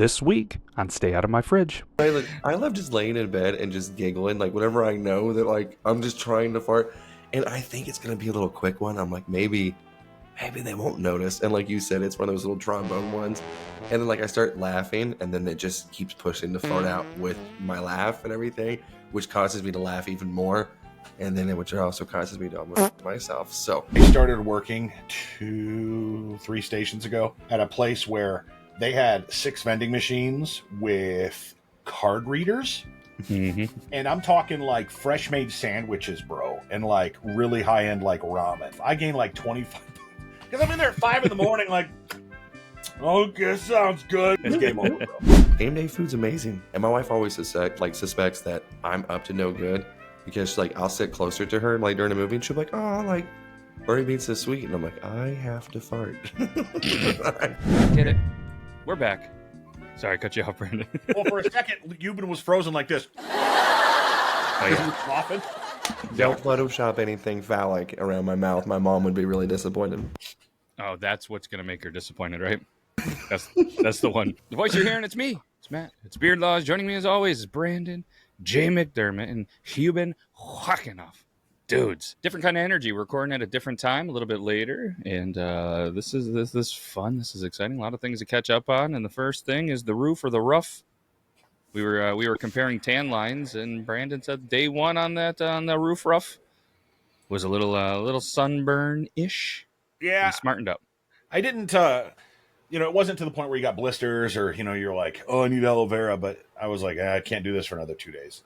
this week on Stay Out of My Fridge. I love just laying in bed and just giggling, like whenever I know that like I'm just trying to fart, and I think it's gonna be a little quick one. I'm like, maybe they won't notice, and like you said, it's one of those little trombone ones, and then like I start laughing, and then it just keeps pushing the fart out with my laugh and everything, which causes me to laugh even more, and then which also causes me to almost myself. So I started working 2-3 stations ago at a place where they had 6 vending machines with card readers. Mm-hmm. And I'm talking like fresh made sandwiches, bro, and like really high end like ramen. I gained like 25 because I'm in there at 5 in the morning, like, okay, sounds good. It's game over, bro. game day food's amazing, and my wife always suspects that I'm up to no good because like I'll sit closer to her like during a movie, and she'll be like, "Oh, like Bernie beans so sweet," and I'm like, "I have to fart." Get it? We're back. Sorry, I cut you off, Brandon. Well, for a second, Euban was frozen like this. Oh, yeah. Coughing. Don't Photoshop anything phallic around my mouth. My mom would be really disappointed. Oh, that's what's gonna make her disappointed, right? That's the one. The voice you're hearing, it's me. It's Matt. It's Beard Laws. Joining me as always is Brandon, Jay McDermott, and Euban Hawkinoff. Dudes, different kind of energy. We're recording at a different time, a little bit later, and this is fun. This is exciting. A lot of things to catch up on. And the first thing is the roof or the rough. We were comparing tan lines, and Brandon said day one on the roof rough was a little sunburn ish. Yeah, He smartened up. I didn't. It wasn't to the point where you got blisters or you're like, oh, I need aloe vera, but I was like, I can't do this for another 2 days.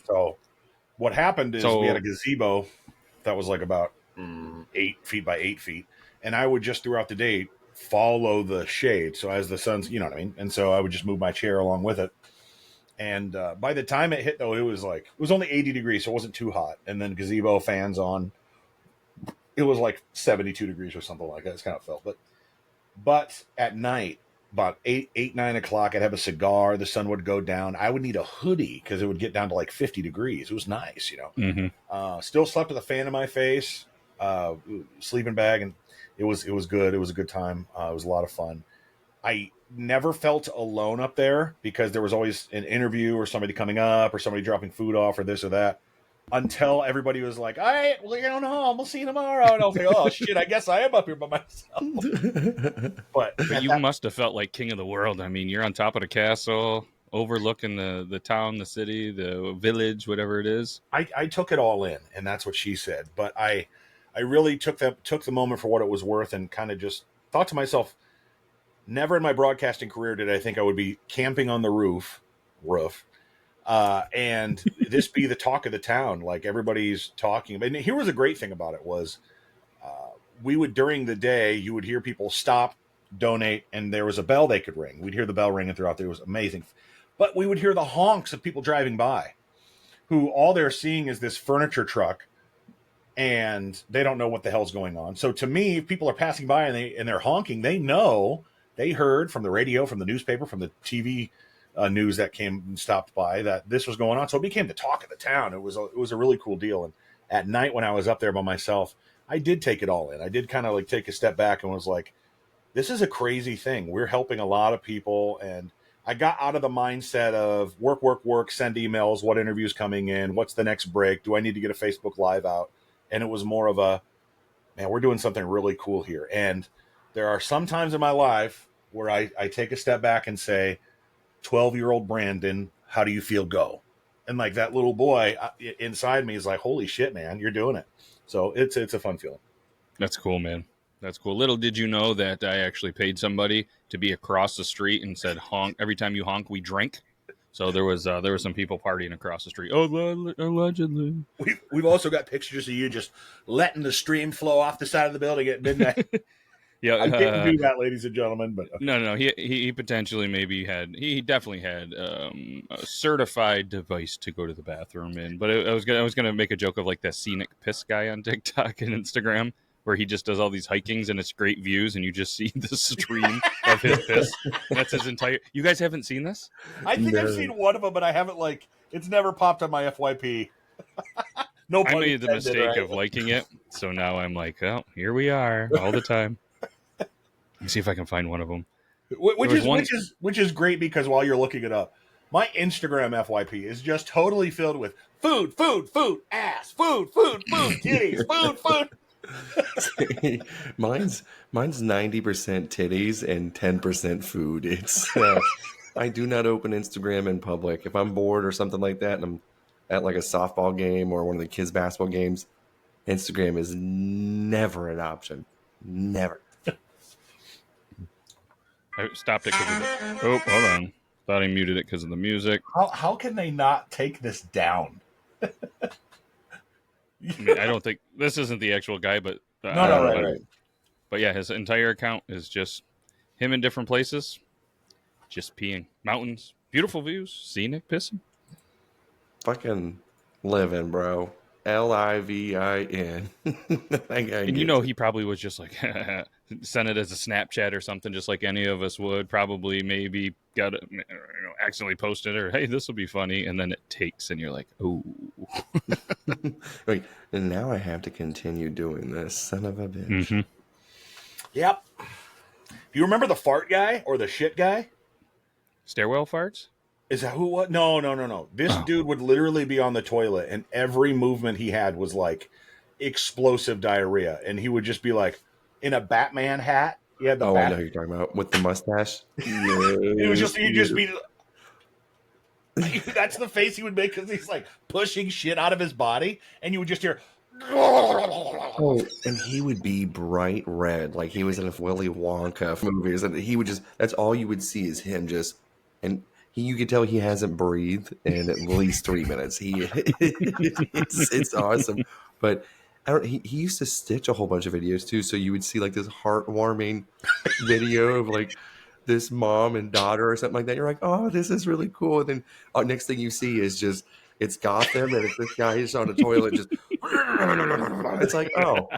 So what happened is we had a gazebo that was like about 8 feet by 8 feet, and I would just throughout the day follow the shade. So as the sun's, you know what I mean, and so I would just move my chair along with it. And by the time it hit, though, it was only 80 degrees, so it wasn't too hot. And then gazebo fans on, it was like 72 degrees or something like that. It's kind of felt, but at night, about 9 o'clock, I'd have a cigar. The sun would go down. I would need a hoodie because it would get down to like 50 degrees. It was nice, Mm-hmm. Still slept with a fan in my face, sleeping bag, and it was good. It was a good time. It was a lot of fun. I never felt alone up there because there was always an interview or somebody coming up or somebody dropping food off or this or that. Until everybody was like, all right, we're going home. We'll see you tomorrow. And I was like, oh, shit, I guess I am up here by myself. But you must have felt like king of the world. I mean, you're on top of the castle, overlooking the town, the city, the village, whatever it is. I took it all in, and that's what she said. But I really took the moment for what it was worth and kind of just thought to myself, never in my broadcasting career did I think I would be camping on the roof, and this be the talk of the town. Like everybody's talking. And here was a great thing about it was we would, during the day, you would hear people stop, donate, and there was a bell they could ring. We'd hear the bell ringing throughout there. It was amazing. But we would hear the honks of people driving by who all they're seeing is this furniture truck and they don't know what the hell's going on. So to me, if people are passing by and they're honking, they know, they heard from the radio, from the newspaper, from the TV news that came and stopped by that this was going on. So it became the talk of the town. It was a really cool deal. And at night when I was up there by myself, I did take it all in. I did kind of like take a step back and was like, this is a crazy thing. We're helping a lot of people. And I got out of the mindset of work, send emails, what interviews coming in, what's the next break? Do I need to get a Facebook Live out? And it was more of a, man, we're doing something really cool here. And there are some times in my life where I take a step back and say, 12-year-old Brandon, how do you feel? Go. And like that little boy inside me is like, holy shit, man, you're doing it. So it's a fun feeling. That's cool, man. That's cool. Little did you know that I actually paid somebody to be across the street and said, honk. Every time you honk, we drink. So there was some people partying across the street. Oh, allegedly. We've also got pictures of you just letting the stream flow off the side of the building at midnight. Yeah, I didn't do that, ladies and gentlemen. But okay. No. He potentially maybe had. He definitely had a certified device to go to the bathroom in. But I was gonna make a joke of like that scenic piss guy on TikTok and Instagram, where he just does all these hikings and it's great views, and you just see the stream of his piss. That's his entire. You guys haven't seen this? I think I've seen one of them, but I haven't it's never popped on my FYP. No, I made the mistake of liking it, so now I'm like, oh, here we are all the time. Let me see if I can find one of them. Which is great because while you're looking it up, my Instagram FYP is just totally filled with food, ass, food, titties, food. mine's 90% titties and 10% food. It's I do not open Instagram in public. If I'm bored or something like that and I'm at like a softball game or one of the kids basketball games, Instagram is never an option. Never. I stopped it because of the... Oh, hold on. Thought I muted it because of the music. How can they not take this down? I mean, I don't think this isn't the actual guy, but Right. But yeah, his entire account is just him in different places, just peeing. Mountains, beautiful views, scenic pissing. Fucking living, bro. LIVIN. And you know, he probably was just like sent it as a Snapchat or something, just like any of us would. Probably, maybe got it, accidentally posted, or hey, this will be funny, and then it takes, and you're like, oh. Like, and now I have to continue doing this, son of a bitch. Mm-hmm. Yep. Do you remember the fart guy or the shit guy? Stairwell farts? Is that who? What? No. This dude would literally be on the toilet, and every movement he had was like explosive diarrhea, and he would just be like in a Batman hat. He had the I know who you're talking about with the mustache. It was just he'd just be. That's the face he would make because he's like pushing shit out of his body, and you would just hear. Oh, and he would be bright red, like he was in a Willy Wonka movies, and he would just—that's all you would see is him just, and you could tell he hasn't breathed in at least 3 minutes. It's awesome, but he used to stitch a whole bunch of videos too, so you would see like this heartwarming video of like this mom and daughter or something like that. You're like, oh, this is really cool. And then next thing you see is just it's Gotham and it's this guy who's on a toilet just. It's like, oh,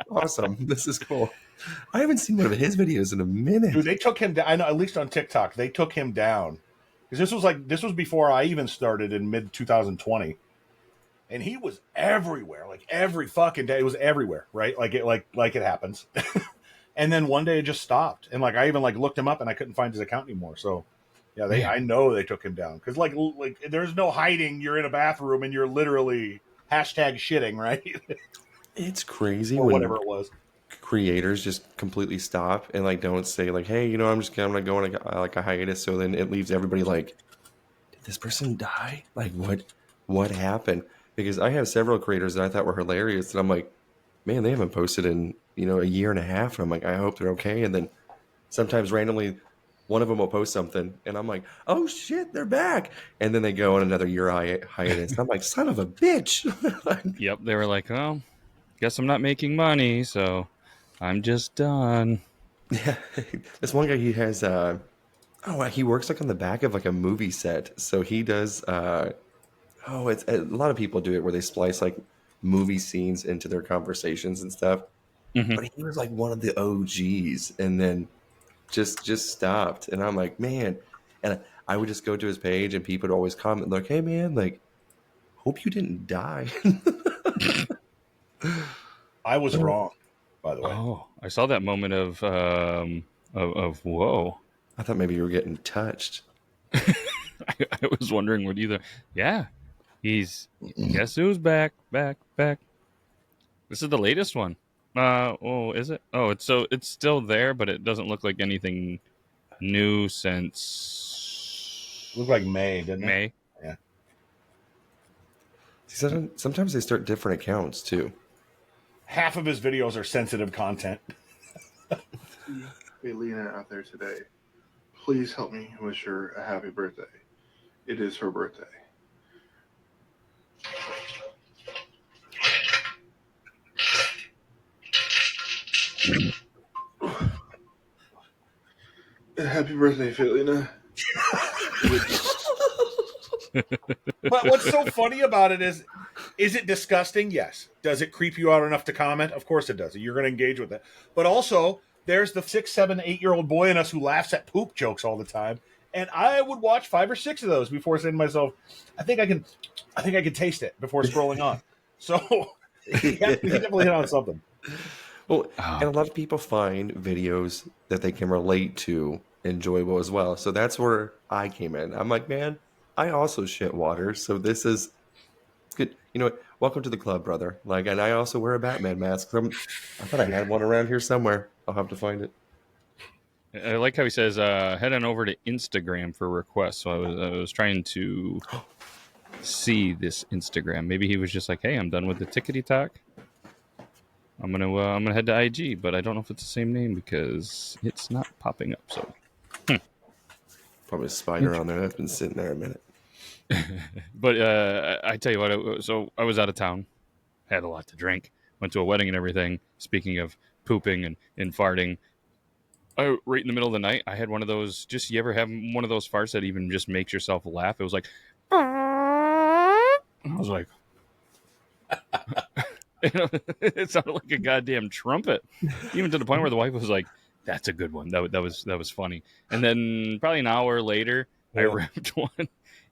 awesome. This is cool. I haven't seen one of his videos in a minute. Dude, they took him down. I know, at least on TikTok, they took him down because this was before I even started in mid 2020, and he was everywhere, like every fucking day. It was everywhere, right? Like it happens. And then one day it just stopped, and like I even like looked him up, and I couldn't find his account anymore. So. Yeah, I know they took him down because like there's no hiding. You're in a bathroom and you're literally #shitting, right? It's crazy or when whatever it was. Creators just completely stop and like don't say like, hey, I'm gonna go on a hiatus. So then it leaves everybody like, did this person die? Like what happened? Because I have several creators that I thought were hilarious, and I'm like, man, they haven't posted in a year and a half. And I'm like, I hope they're okay. And then sometimes randomly. One of them will post something, and I'm like, "Oh shit, they're back!" And then they go on another year hiatus. And I'm like, "Son of a bitch!" Yep, they were like, "Oh, guess I'm not making money, so I'm just done." Yeah, this one guy he has. He works like on the back of like a movie set, so he does. It's a lot of people do it where they splice like movie scenes into their conversations and stuff. Mm-hmm. But he was like one of the OGs, and then. Just stopped, and I'm like, man, and I would just go to his page, and people would always comment like, "Hey, man, like, hope you didn't die." I was wrong, by the way. Oh, I saw that moment of whoa. I thought maybe you were getting touched. I was wondering what either. Yeah, he's guess who's back. This is the latest one. Is it? Oh, it's still there, but it doesn't look like anything new since. It looked like May, didn't it? May. Yeah. See, sometimes they start different accounts too. Half of his videos are sensitive content. Hey, Lena out there today. Please help me wish her a happy birthday. It is her birthday. Happy birthday, Felina. But what's so funny about it is it disgusting? Yes. Does it creep you out enough to comment? Of course it does. You're going to engage with it. But also, there's the 6, 7, 8-year-old boy in us who laughs at poop jokes all the time. And I would watch 5 or 6 of those before saying to myself, I think I can taste it before scrolling on. So he definitely hit on something. Well, and Oh, a lot of people find videos that they can relate to enjoyable as well. So that's where I came in. I'm like, man, I also shit water, so this is good. You know what? Welcome to the club, brother. Like, and I also wear a Batman mask. I thought I had one around here somewhere. I'll have to find it. I like how he says, head on over to Instagram for requests. So I was trying to see this Instagram. Maybe he was just like, hey, I'm done with the tickety talk. I'm gonna head to IG, but I don't know if it's the same name because it's not popping up. So, Probably a spider on there that's been sitting there a minute. but I tell you what. So I was out of town, had a lot to drink, went to a wedding and everything. Speaking of pooping and farting, right in the middle of the night, I had one of those. Just you ever have one of those farts that even just makes yourself laugh? It was like, I was like, it sounded like a goddamn trumpet, even to the point where the wife was like, "That's a good one. That was funny." And then probably an hour later, I ripped one,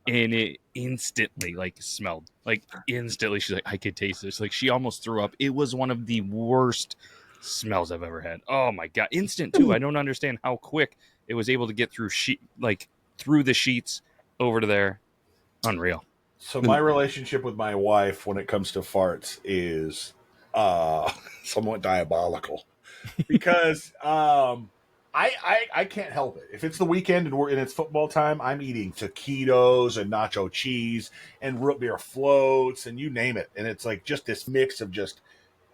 and it instantly smelled like instantly. She's like, "I could taste this." Like she almost threw up. It was one of the worst smells I've ever had. Oh my god, instant too. I don't understand how quick it was able to get through through the sheets over to there. Unreal. So my relationship with my wife when it comes to farts is somewhat diabolical because I can't help it. If it's the weekend and it's football time, I'm eating taquitos and nacho cheese and root beer floats and you name it, and it's like just this mix of just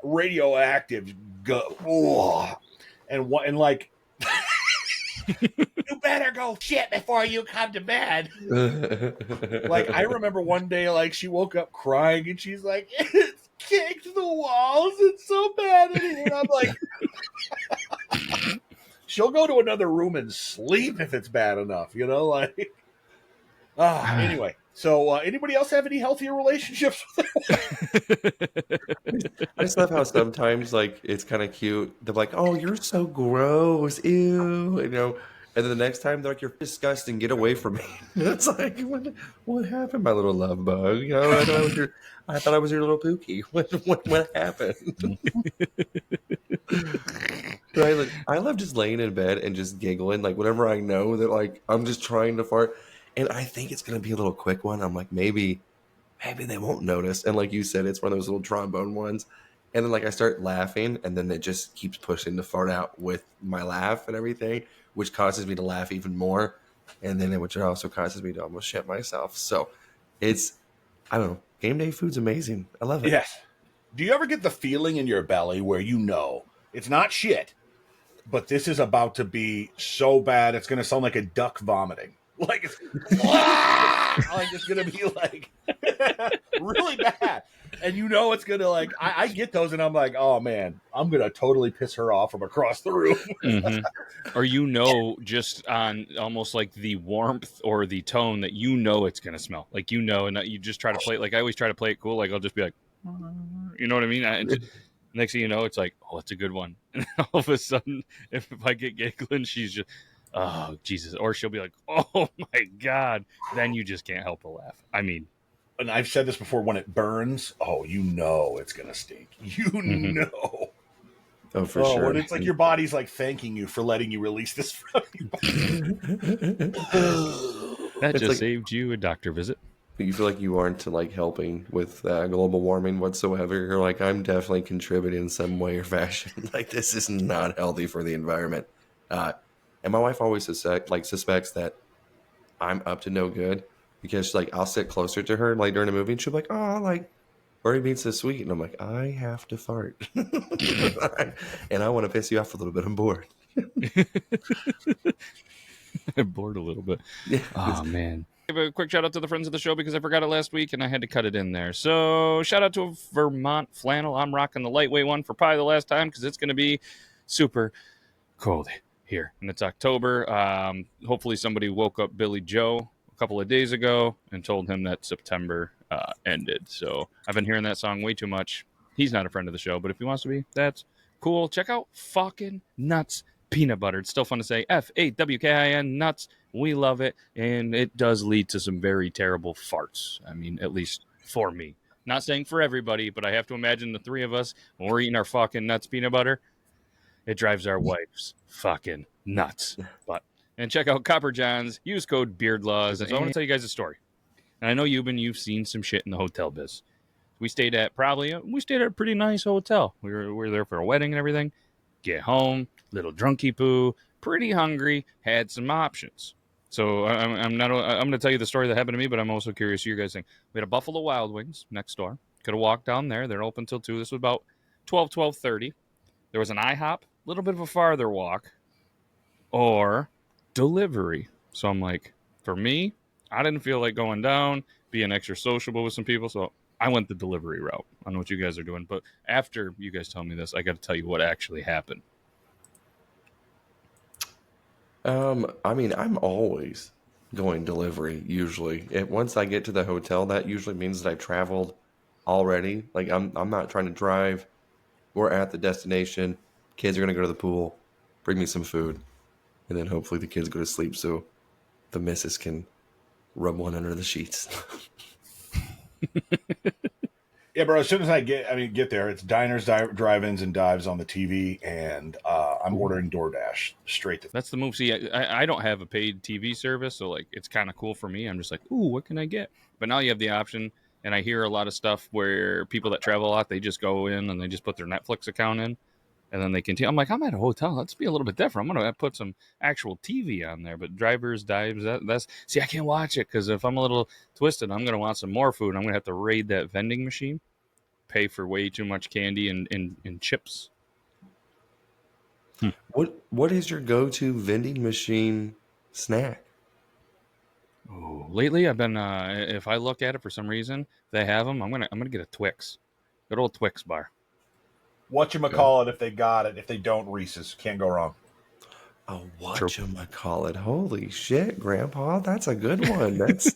radioactive and like you better go shit before you come to bed. Like I remember one day, like she woke up crying and she's like, "It's kicked the walls. It's so bad in here." And I'm like, she'll go to another room and sleep if it's bad enough, you know. Like, anyway. So, anybody else have any healthier relationships? I just love how sometimes like it's kind of cute. They're like, "Oh, you're so gross, ew," you know. And then the next time they're like, "You're disgusting. Get away from me." It's like, what happened, my little love bug? You know, I thought I was your little pookie. What happened? Right? I love just laying in bed and just giggling. Like whenever I know that like I'm just trying to fart, and I think it's gonna be a little quick one. I'm like, maybe they won't notice. And like you said, it's one of those little trombone ones. And then like I start laughing, and then it just keeps pushing the fart out with my laugh and everything, which causes me to laugh even more. And then which also causes me to almost shit myself. So it's I don't know. Game day food's amazing. I love it. Yes. Do you ever get the feeling in your belly where you know it's not shit, but this is about to be so bad it's going to sound like a duck vomiting? Like it's like it's going to be like really bad. And you know it's going to like I get those and I'm like, "Oh man, I'm going to totally piss her off from across the room." Or just on almost like the warmth or the tone that it's going to smell like and you just try to play it. Like I always try to play it cool. Like I'll just be like, you know what I mean? Next thing you know, it's like, oh, it's a good one. And all of a sudden, if I get giggling, she's just, oh Jesus, or she'll be like, oh my God. Then you just can't help but laugh. I mean, And I've said this before, when it burns, oh, you know it's going to stink. You know. Oh, for sure. And it's like your body's like thanking you for letting you release this from your body. that It's just like- saved you a doctor visit. You feel like you aren't like helping with global warming whatsoever. You're like, I'm definitely contributing in some way or fashion. Like this is not healthy for the environment. And my wife always suspects that I'm up to no good because like I'll sit closer to her like during a movie and she'll be like, "Oh, like Birdie being so sweet," and I'm like, I have to fart, and I want to piss you off a little bit. I'm bored. I'm bored a little bit. Yeah. Oh man. Give a quick shout out to the friends of the show because I forgot it last week and I had to cut it in there. So shout out to Vermont Flannel. I'm rocking the lightweight one for probably the last time because it's going to be super cold here, and it's October. Hopefully somebody woke up Billy Joe a couple of days ago and told him that September ended. So I've been hearing that song way too much. He's not a friend of the show, but if he wants to be, that's cool. Check out Fucking Nuts Peanut Butter. It's still fun to say. FAWKIN Nuts. We love it, and it does lead to some very terrible farts. I mean, at least for me. Not saying for everybody, but I have to imagine the three of us when we're eating our fucking nuts peanut butter, it drives our wives fucking nuts. But and check out Copper John's. Use code BeardLaws. And so I want to tell you guys a story. And I know you've seen some shit in the hotel biz. We stayed at a pretty nice hotel. We were there for a wedding and everything. Get home, little drunky poo, pretty hungry, had some options. So I'm going to tell you the story that happened to me, but I'm also curious what you guys think. We had a Buffalo Wild Wings next door. Could have walked down there. They're open till 2. This was about 12:30. There was an IHOP, a little bit of a farther walk, or delivery. So I'm like, for me, I didn't feel like going down, being extra sociable with some people, so I went the delivery route. I don't know what you guys are doing, but after you guys tell me this, I got to tell you what actually happened. I mean, I'm always going delivery usually. Once I get to the hotel, that usually means that I've traveled already. Like I'm not trying to drive. We're at the destination. Kids are gonna go to the pool. Bring me some food, and then hopefully the kids go to sleep so the missus can rub one under the sheets. Yeah, bro. As soon as I get there, it's diners, drive-ins, and dives on the TV, and I'm ordering DoorDash straight to. That's the move. See, I don't have a paid TV service, so like it's kind of cool for me. I'm just like, ooh, what can I get? But now you have the option, and I hear a lot of stuff where people that travel a lot, they just go in and they just put their Netflix account in, and then they continue. I'm like, I'm at a hotel. Let's be a little bit different. I'm gonna put some actual TV on there. But drivers, dives, that's see, I can't watch it because if I'm a little twisted, I'm gonna want some more food. I'm gonna have to raid that vending machine. Pay for way too much candy and chips. What is your go-to vending machine snack? Oh, lately I've been if I look at it for some reason they have them, I'm gonna get a Twix, good old Twix bar. Whatchamacallit if they got it. If they don't, Reese's. Can't go wrong. Oh, whatchamacallit? Holy shit, Grandpa, that's a good one. That's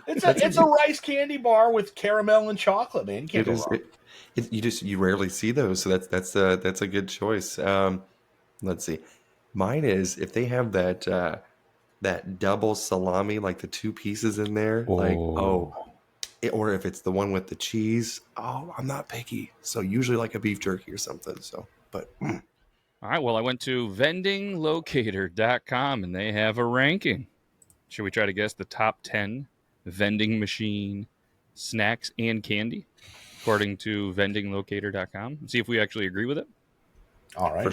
It's a rice candy bar with caramel and chocolate, man. You can't go wrong. You rarely see those, so that's a good choice. Let's see, mine is if they have that double salami, like the 2 pieces in there, or if it's the one with the cheese. Oh, I'm not picky, so usually like a beef jerky or something. So, but All right, well I went to vendinglocator.com and they have a ranking. Should we try to guess the top 10 vending machine snacks and candy according to vendinglocator.com and see if we actually agree with it? All right, for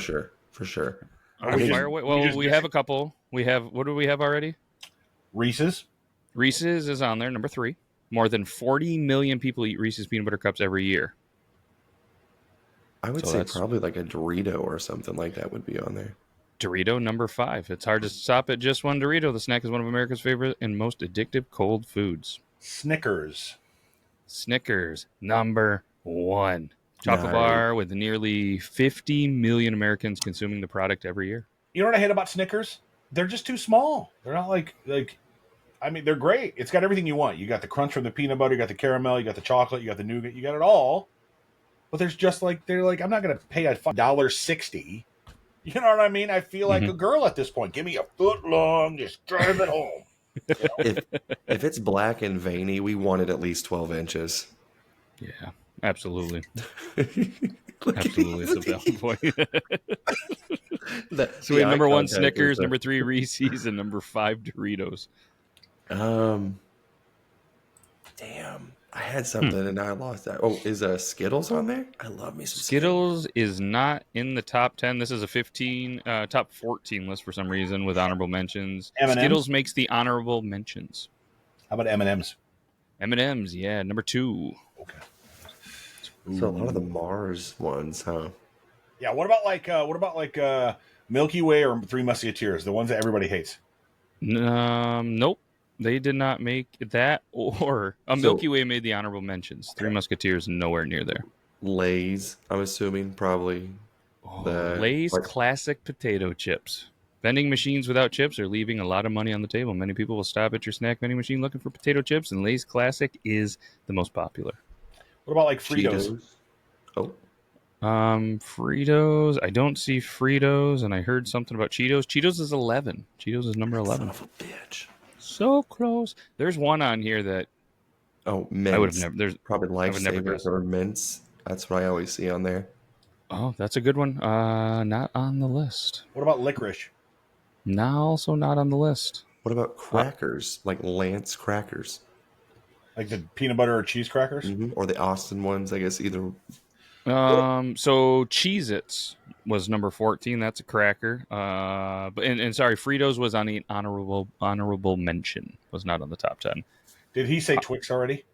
sure. All right, fire away. Well, we have a couple. We have, what do we have already? Reese's is on there, number 3. More than 40 million people eat Reese's peanut butter cups every year. I would say probably like a Dorito or something like that would be on there. Dorito, number 5. It's hard to stop at just one Dorito. The snack is one of America's favorite and most addictive cold foods. Snickers, number 1. Chocolate bar with nearly 50 million Americans consuming the product every year. You know what I hate about Snickers? They're just too small. They're not like I mean, they're great. It's got everything you want. You got the crunch from the peanut butter, you got the caramel, you got the chocolate, you got the nougat, you got it all. But there's just they're like, I'm not going to pay $1.60. You know what I mean? I feel like a girl at this point. Give me a foot long, just drive it home. You know? If it's black and veiny, we want it at least 12 inches. Yeah, absolutely. Absolutely, it's a valid point. So we have number 1 Snickers, number 3 Reese's, and number 5 Doritos. Damn, I had something and I lost that. Oh, is Skittles on there? I love me some Skittles is not in the top 10. This is a top 14 list for some reason with honorable mentions. M&Ms? Skittles makes the honorable mentions. How about M&M's? M&M's, yeah, number 2. Okay. So a lot of the Mars ones, huh? Yeah. What about Milky Way or Three Musketeers, the ones that everybody hates? Nope. They did not make that, or Milky Way made the honorable mentions. Three Musketeers nowhere near there. Lay's, I'm assuming, probably. Lay's classic potato chips. Vending machines without chips are leaving a lot of money on the table. Many people will stop at your snack vending machine looking for potato chips, and Lay's classic is the most popular. What about like Fritos? Cheetos. Oh. Fritos. I don't see Fritos, and I heard something about Cheetos. Cheetos is 11. Cheetos is number 11. Son of a bitch. So close. There's one on here that Oh, I would have mints. never. There's. Probably I would never lifesavers guess. or mints. That's what I always see on there. Oh, that's a good one. Not on the list. What about licorice? Now also not on the list. What about Uh, crackers? Like Lance crackers? Like the peanut butter or cheese crackers? Or the Austin ones, I guess either. So Cheez-Its was number 14. That's a cracker. But and sorry, Fritos was on the honorable mention. Was not on the top 10. Did he say Twix already?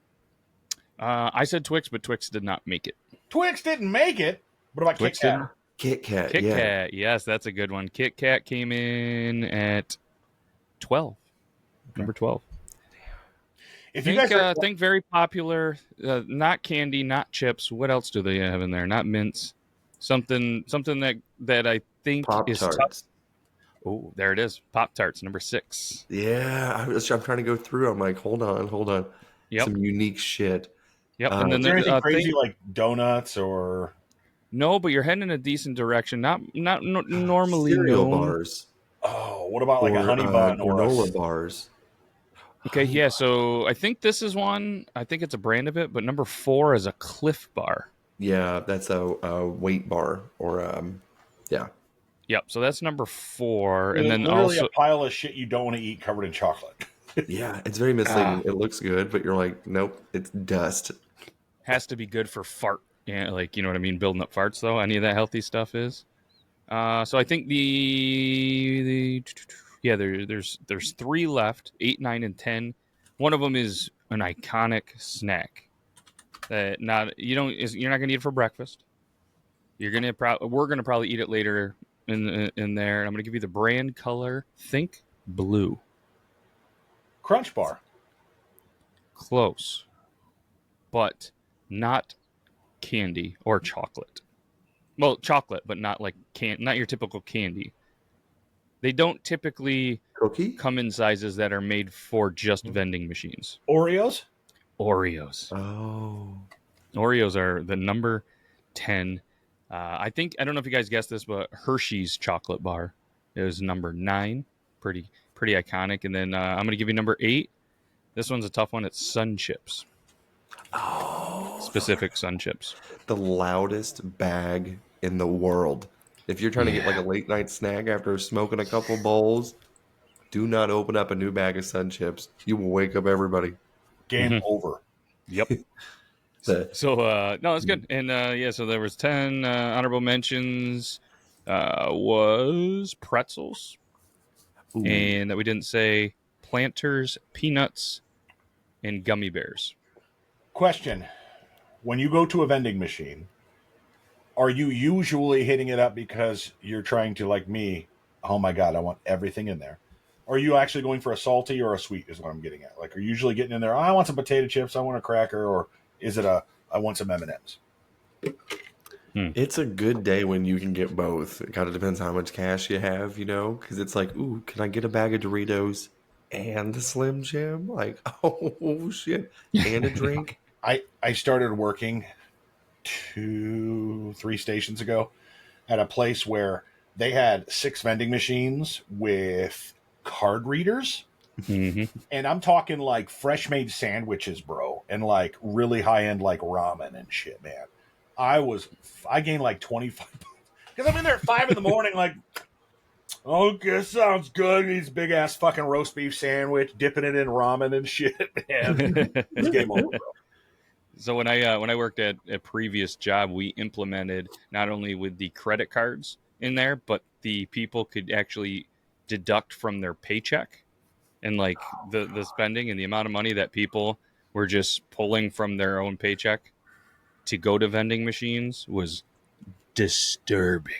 I said Twix, but Twix did not make it. Twix didn't make it. What about Twix Kit Kat? didn't. Kit Kat, Kit yeah. Kat, yes, that's a good one. Kit Kat came in at 12. Number 12. If you guys Think very popular. Not candy, not chips. What else do they have in there? Not mints. Something that I think Pop is tough. Tarts. Oh, there it is. Pop Tarts, number 6. Yeah, I'm trying to go through. I'm like, hold on. Yep. Some unique shit. Yep. And then is there there's anything crazy like donuts or no, but you're heading in a decent direction. Not normally cereal known. bars. what about like a honey bun or granola bars. Okay, yeah. So I think this is one. I think it's a brand of it, but number 4 is a Cliff Bar. Yeah, that's a weight bar or yeah. Yep. So that's number 4, and then literally also a pile of shit you don't want to eat covered in chocolate. Yeah, it's very misleading. It looks good, but you're like, nope, it's dust. has to be good for fart. Yeah, like you know what I mean, building up farts though. Any of that healthy stuff is. So I think there's 3 left, 8, 9, and 10. One of them is an iconic snack that you're not gonna eat it for breakfast. We're gonna probably eat it later in there. I'm gonna give you the brand color. Think blue. Crunch bar. Close, but not candy or chocolate. Well, chocolate, but not like not your typical candy. They don't typically Cookie? come in sizes that are made for just vending machines. Oreos? Oreos. Oh. Oreos are the number 10. I don't know if you guys guessed this, but Hershey's chocolate bar is number 9. Pretty iconic. And then I'm going to give you number 8. This one's a tough one. It's Sun Chips. Oh. Specific Sun Chips. The loudest bag in the world. If you're trying to get like a late night snack after smoking a couple bowls, do not open up a new bag of Sun Chips. You will wake up everybody. Game over. Yep. So no, it's good. And so there was 10 honorable mentions. Was pretzels, Ooh. and that we didn't say Planters, peanuts, and gummy bears. Question. When you go to a vending machine, are you usually hitting it up because you're trying to, like me, oh my God, I want everything in there? Or are you actually going for a salty or a sweet is what I'm getting at? Like, are you usually getting in there, I want some potato chips, I want a cracker, or is it I want some M&Ms? It's a good day when you can get both. It kind of depends how much cash you have, because it's like, ooh, can I get a bag of Doritos and a Slim Jim? Like, oh, shit. And a drink? I started working 2-3 stations ago at a place where they had 6 vending machines with card readers. Mm-hmm. And I'm talking like fresh made sandwiches, bro, and like really high end like ramen and shit, man. I gained like 25 pounds because I'm in there at 5 in the morning, like, okay, sounds good. These big ass fucking roast beef sandwich, dipping it in ramen and shit, man. It's game over, bro. So when I worked at a previous job, we implemented not only with the credit cards in there, but the people could actually deduct from their paycheck, and like the spending and the amount of money that people were just pulling from their own paycheck to go to vending machines was disturbing.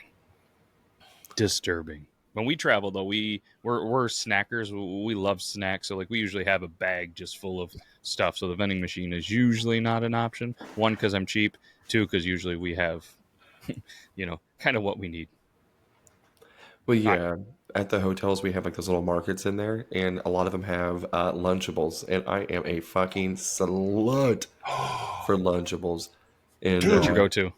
When we travel, though, we're snackers. We love snacks, so like we usually have a bag just full of stuff. So the vending machine is usually not an option. 1, because I'm cheap. 2, because usually we have, kind of what we need. Well, yeah. At the hotels, we have like those little markets in there, and a lot of them have Lunchables, and I am a fucking slut for Lunchables. And Dude, What's your go-to?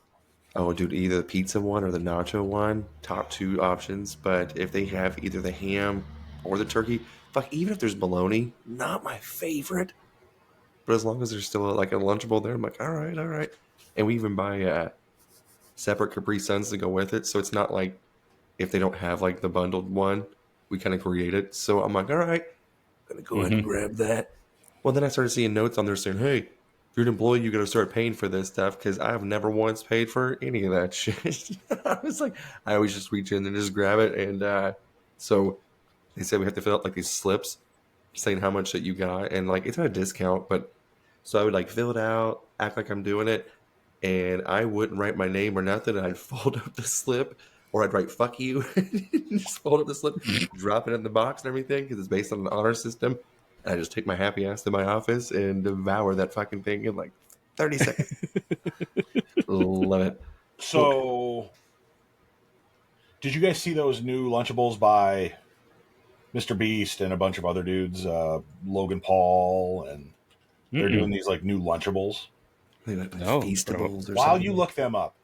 Oh, dude, either the pizza one or the nacho one, top 2 options. But if they have either the ham or the turkey, fuck, even if there's bologna, not my favorite. but as long as there's still like a Lunchable there, I'm like, all right, all right. And we even buy separate Capri Suns to go with it, so it's not like if they don't have like the bundled one, we kind of create it. So I'm like, all right, I'm gonna go ahead and grab that. Well, then I started seeing notes on there saying, hey, if you're an employee, you got to start paying for this stuff because I've never once paid for any of that shit. I was like, I always just reach in and just grab it. And so they said we have to fill out like these slips saying how much that you got. And like, it's at a discount. But so I would like fill it out, act like I'm doing it. And I wouldn't write my name or nothing. And I'd fold up the slip or I'd write fuck you, just fold up the slip, drop it in the box and everything because it's based on an honor system. And I just take my happy ass to my office and devour that fucking thing in like 30 seconds. Love it. So, did you guys see those new Lunchables by Mr. Beast and a bunch of other dudes? Logan Paul, and they're doing these like new Lunchables. They like No. Feastables or While something. you look them up,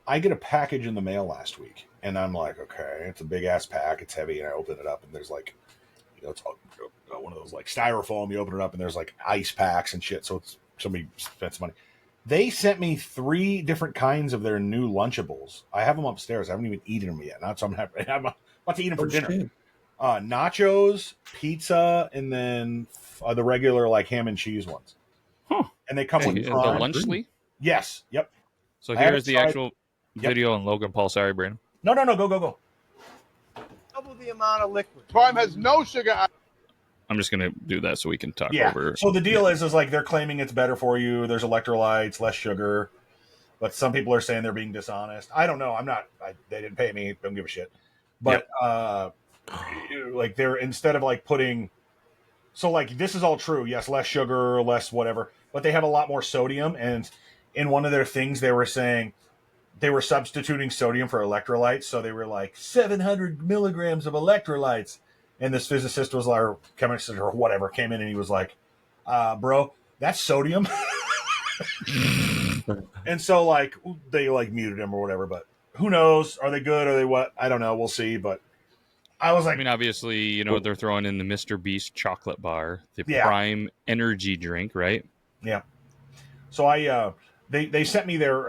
I get a package in the mail last week, and I'm like, okay, it's a big ass pack, it's heavy, and I open it up, and there's like, you know, it's one of those like styrofoam. You open it up, and there's like ice packs and shit. So it's somebody spent some money. They sent me 3 different kinds of their new Lunchables. I have them upstairs. I haven't even eaten them yet. Not so I'm about to eat them for dinner. Shit. Nachos, pizza, and then the regular like ham and cheese ones. Huh. And they come Hey, with the prawn. Lunchly. Yes. Yep. So I haven't here's the tried- actual video on Logan Paul. Sorry, Brandon. No. Go. Double the amount of liquid. Prime has no sugar. I'm just gonna do that so we can talk Yeah. over. So the deal is like they're claiming it's better for you. There's electrolytes, less sugar, but some people are saying they're being dishonest. I don't know. I'm not. They didn't pay me. Don't give a shit. But like they're instead of like putting. So like this is all true. Yes, less sugar, less whatever. But they have a lot more sodium. And in one of their things, they were saying they were substituting sodium for electrolytes. So they were like 700 milligrams of electrolytes. And this physicist was like, or chemist or whatever, came in and he was like, bro, that's sodium. And so like they like muted him or whatever, but who knows? Are they good? Are they what? I don't know. We'll see. But I was like, I mean, obviously, you know, they're throwing in the Mr. Beast chocolate bar, the Yeah. Prime energy drink, right? yeah. So they sent me their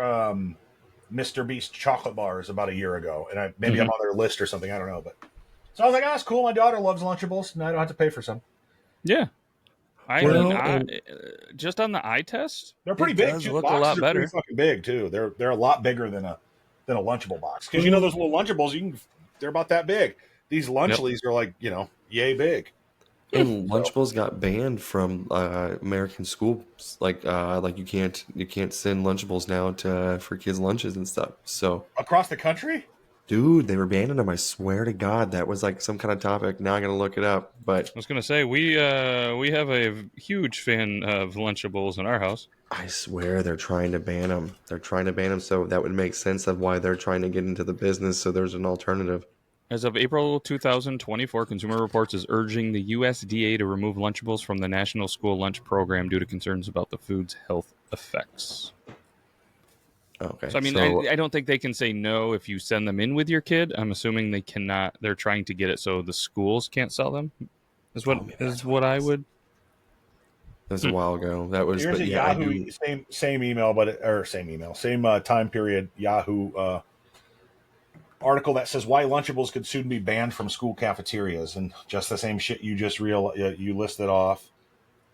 Mr. Beast chocolate bars about a year ago, and I'm on their list or something. I don't know, but so I was like, that's cool. My daughter loves Lunchables, and I don't have to pay for some. Yeah. I Well, mean, and- just on the eye test, They're pretty it big. does Too. look The a lot boxes are better. pretty fucking big too. They're a lot bigger than a Lunchable box because you know those little Lunchables they're about that big. These Lunchlies are like yay big. And Lunchables got banned from American schools. Like you can't send Lunchables now to for kids' lunches and stuff. So, Across the country? dude, they were banning them. I swear to God, that was like some kind of topic. Now I'm gonna look it up. But I was gonna say we have a huge fan of Lunchables in our house. I swear they're trying to ban them. They're trying to ban them. So that would make sense of why they're trying to get into the business. So there's an alternative. As of April 2024, Consumer Reports is urging the USDA to remove Lunchables from the National School Lunch Program due to concerns about the food's health effects. Okay. So, I mean, I don't think they can say no if you send them in with your kid. I'm assuming they cannot. They're trying to get it so the schools can't sell them. Is what I would. that was a while ago. That was. Here's But a yeah, I Yahoo do. same email, same time period. Yahoo article that says why Lunchables could soon be banned from school cafeterias, and just the same shit you just you listed off.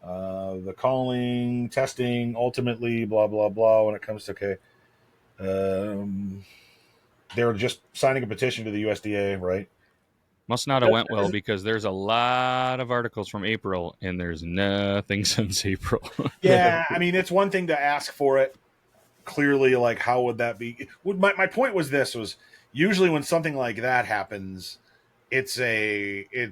The calling, testing, ultimately, blah blah blah. When it comes to they're just signing a petition to the USDA, right? Must not have went well because there's a lot of articles from April and there's nothing since April. Yeah, I mean, it's one thing to ask for it. Clearly, like, how would that be? My point was usually when something like that happens, it's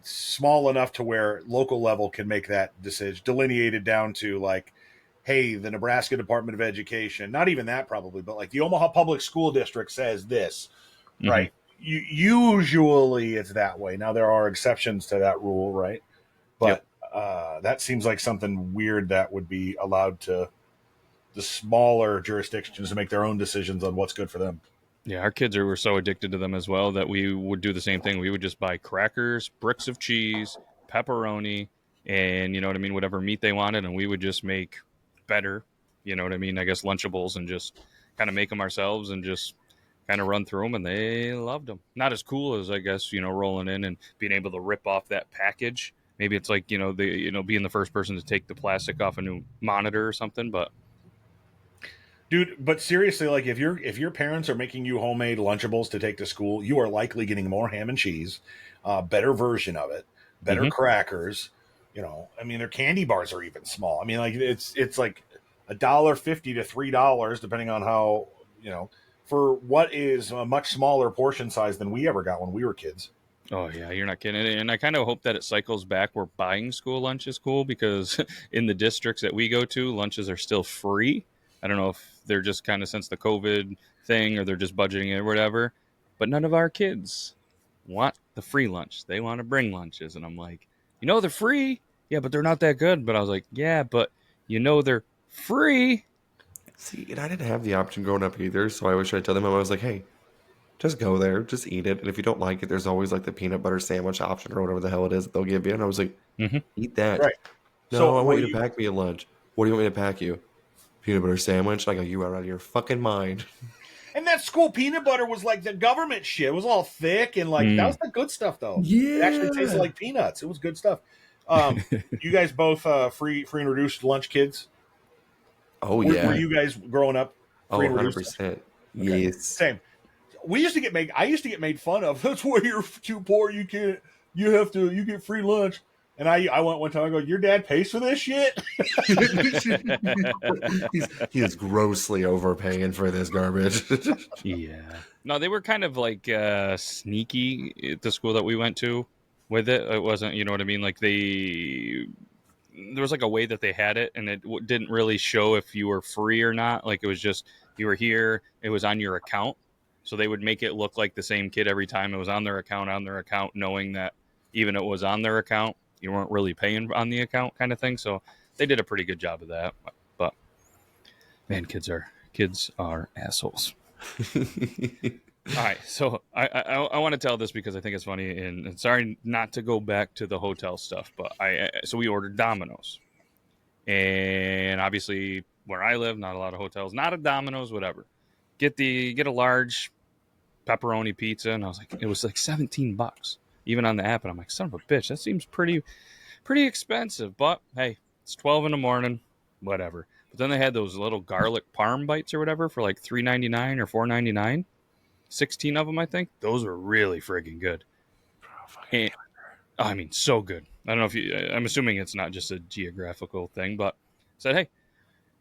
small enough to where local level can make that decision, delineated down to like, hey, the Nebraska Department of Education, not even that probably, but like the Omaha Public School District says this, right? Usually it's that way. Now there are exceptions to that rule, right? But that seems like something weird that would be allowed to the smaller jurisdictions to make their own decisions on what's good for them. Yeah, our kids were so addicted to them as well that we would do the same thing. We would just buy crackers, bricks of cheese, pepperoni, and you know what I mean, whatever meat they wanted, and we would just make better, you know what I mean, I guess Lunchables, and just kind of make them ourselves and just kind of run through them, and they loved them. Not as cool as, I guess, you know, rolling in and being able to rip off that package. Maybe it's like, you know, being the first person to take the plastic off a new monitor or something, but Dude, but seriously, like if your parents are making you homemade Lunchables to take to school, you are likely getting more ham and cheese, better version of it, better crackers. You know, I mean, their candy bars are even small. I mean, like it's like $1.50 to $3, depending on how, you know, for what is a much smaller portion size than we ever got when we were kids. oh yeah, you're not kidding. And I kind of hope that it cycles back where buying school lunch is cool, because in the districts that we go to, lunches are still free. I don't know if they're just kind of since the COVID thing, or they're just budgeting it or whatever. But none of our kids want the free lunch. They want to bring lunches, and I'm like, you know, they're free. Yeah, but they're not that good. But I was like, yeah, but you know, they're free. See, and I didn't have the option growing up either, so I wish I'd tell them. I was like, hey, just go there, just eat it. And if you don't like it, there's always like the peanut butter sandwich option or whatever the hell it is that they'll give you. And I was like, eat that. Right. No, So I want you what to pack me a lunch. What do you want me to pack you? Peanut butter sandwich? And I go, you are out of your fucking mind. And that school peanut butter was like the government shit. It was all thick and like that was the good stuff though. It actually tasted like peanuts. It was good stuff. You guys both free and reduced lunch kids? Oh, Were yeah. you guys growing up Oh, free and reduced? 100%. Okay. Yes. Same. I used to get made fun of. That's why you're too poor. You get free lunch. And I went one time. I go, your dad pays for this shit. He is grossly overpaying for this garbage. Yeah. No, they were kind of like sneaky at the school that we went to with it. It wasn't, you know what I mean? Like there was like a way that they had it, and it didn't really show if you were free or not. Like it was just, you were here, it was on your account. So they would make it look like the same kid every time. It was on their account, knowing that even it was on their account, you weren't really paying on the account kind of thing. So they did a pretty good job of that. But man, kids are assholes. All right, so I want to tell this because I think it's funny, and sorry not to go back to the hotel stuff, but so we ordered Domino's, and obviously where I live, not a lot of hotels, not a Domino's, whatever. Get a large pepperoni pizza, and it was like $17 even on the app, and I'm like, son of a bitch, that seems pretty expensive, but hey, it's 12 in the morning, whatever. But then they had those little garlic parm bites or whatever for like $3.99 or $4.99. 16 of them, I think. Those were really friggin' good. And, I mean, so good. I don't know if I'm assuming it's not just a geographical thing, but I said, hey,